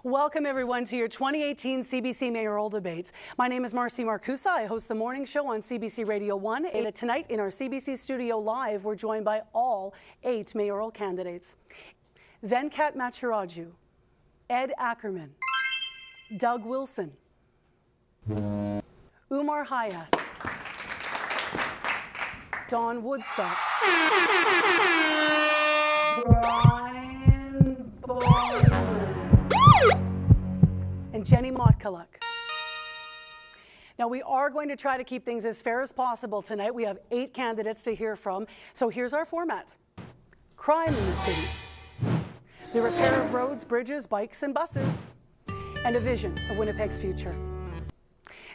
Welcome, everyone, to your 2018 CBC Mayoral Debate. My name is Marcy Marcusa. I host the morning show on CBC Radio 1. And tonight, in our CBC studio live, we're joined by all 8 mayoral candidates. Venkat Machiraju, Ed Ackerman, Doug Wilson, Umar Hayat, Don Woodstock, Brian Bowman, and Jenny Motkaluk. Now, we are going to try to keep things as fair as possible tonight. We have 8 candidates to hear from. So here's our format. Crime in the city, the repair of roads, bridges, bikes, and buses, and a vision of Winnipeg's future.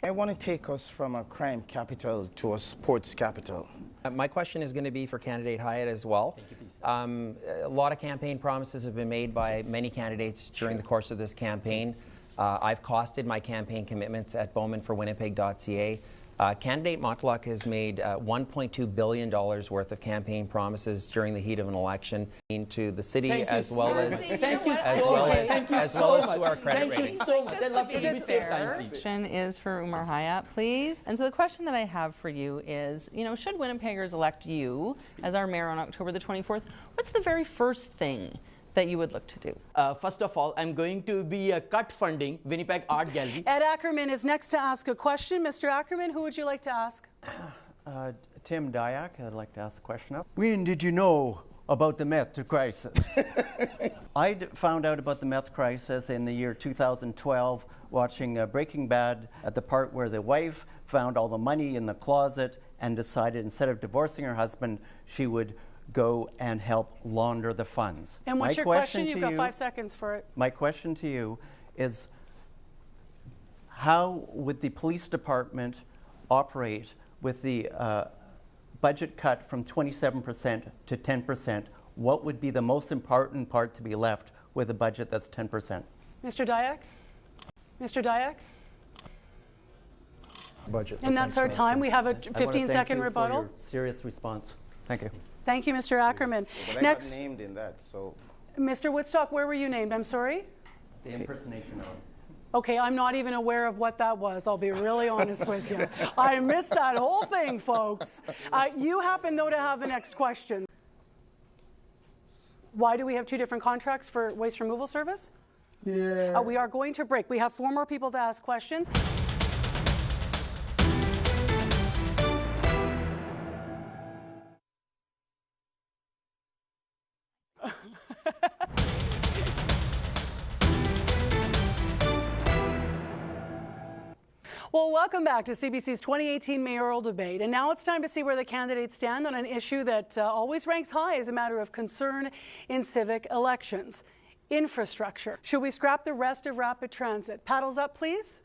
I want to take us from a crime capital to a sports capital. My question is going to be for candidate Hyatt as well. A lot of campaign promises have been made by many candidates during the course of this campaign. I've costed my campaign commitments at bowmanforwinnipeg.ca. Candidate Motkaluk has made $1.2 billion worth of campaign promises during the heat of an election into the city, as well as to our credit rating. Thank you so much. I love to give you fair. The question is for Umar Hayat, please. And so the question that I have for you is, should Winnipeggers elect you as our mayor on October the 24th, what's the very first thing that you would look to do? First of all, I'm going to be cut funding Winnipeg Art Gallery. Ed Ackerman is next to ask a question. Mr. Ackerman, who would you like to ask? Tim Dyak, I'd like to ask a question up. When did you know about the meth crisis? I found out about the meth crisis in the year 2012 watching Breaking Bad at the part where the wife found all the money in the closet and decided instead of divorcing her husband, she would go and help launder the funds. And what's your question? You've got 5 seconds for it. My question to you is, how would the police department operate with the budget cut from 27% to 10%? What would be the most important part to be left with a budget that's 10%? Mr. Dyak? Mr. Dyak? Budget. And that's our time. We have a 15-second rebuttal. For your serious response. Thank you. Thank you, Mr. Ackerman. But Next, I got named in that, so. Mr. Woodstock, where were you named? I'm sorry? The impersonation of it. Okay, I'm not even aware of what that was. I'll be really honest with you. I missed that whole thing, folks. You happen, though, to have the next question. Why do we have 2 different contracts for waste removal service? Yeah. We are going to break. We have 4 more people to ask questions. Well, welcome back to CBC's 2018 mayoral debate. And now it's time to see where the candidates stand on an issue that always ranks high as a matter of concern in civic elections: infrastructure. Should we scrap the rest of rapid transit? Paddles up, please.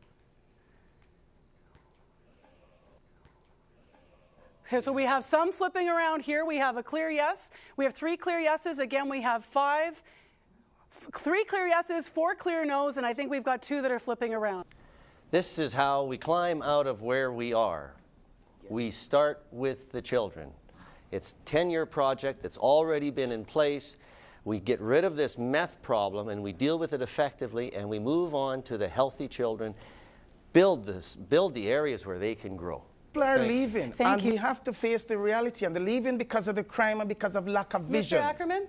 Okay, so we have some flipping around here. We have a clear yes. We have 3 clear yeses. Again, we have 3 clear yeses, 4 clear no's, and I think we've got 2 that are flipping around. This is how we climb out of where we are. We start with the children. It's a 10-year project that's already been in place. We get rid of this meth problem and we deal with it effectively, and we move on to the healthy children, build the areas where they can grow. People are leaving, Thank you. we have to face the reality, and they're leaving because of the crime and because of lack of vision. Mr. Ackerman?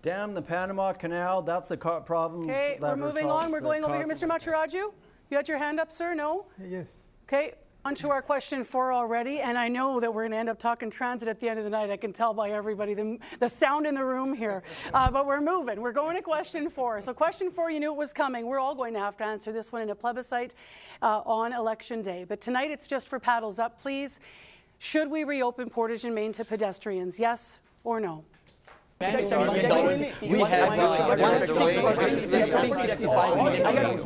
Damn the Panama Canal, that's the problem. Okay, we're moving on. We're going over here. Mr. Machiraju, you had your hand up, sir? No? Yes. Okay, on to our question 4 already, and I know that we're going to end up talking transit at the end of the night. I can tell by everybody, the sound in the room here. But we're moving. We're going to question 4. So question 4, you knew it was coming. We're all going to have to answer this one in a plebiscite on Election Day. But tonight it's just for paddles up, please. Should we reopen Portage and Main to pedestrians? Yes or no? We have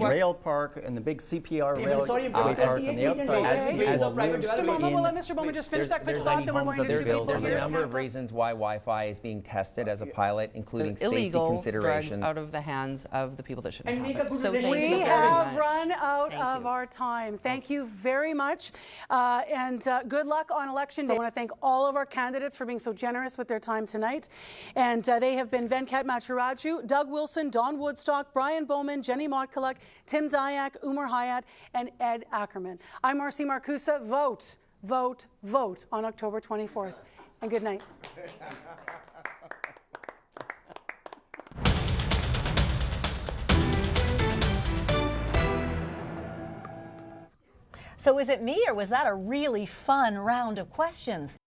rail park and the big CPR rail park on the outside. Mr. Bowman, we'll let Mr. Bowman just finish that quick thought, then we're going to 2 people There's a here. number of reasons why Wi-Fi is being tested as a pilot, including safety Illegal drugs considerations. out of the hands of the people that shouldn't And have make a it. good So thank We you very have much. run out Thank of you. our time. Thank you very much. And good luck on Election Day. I want to thank all of our candidates for being so generous with their time tonight. And And they have been Venkat Macharaju, Doug Wilson, Don Woodstock, Brian Bowman, Jenny Motkaluk, Tim Dyak, Umar Hayat, and Ed Ackerman. I'm Marcy Marcusa. Vote, vote, vote on October 24th. And good night. So is it me, or was that a really fun round of questions?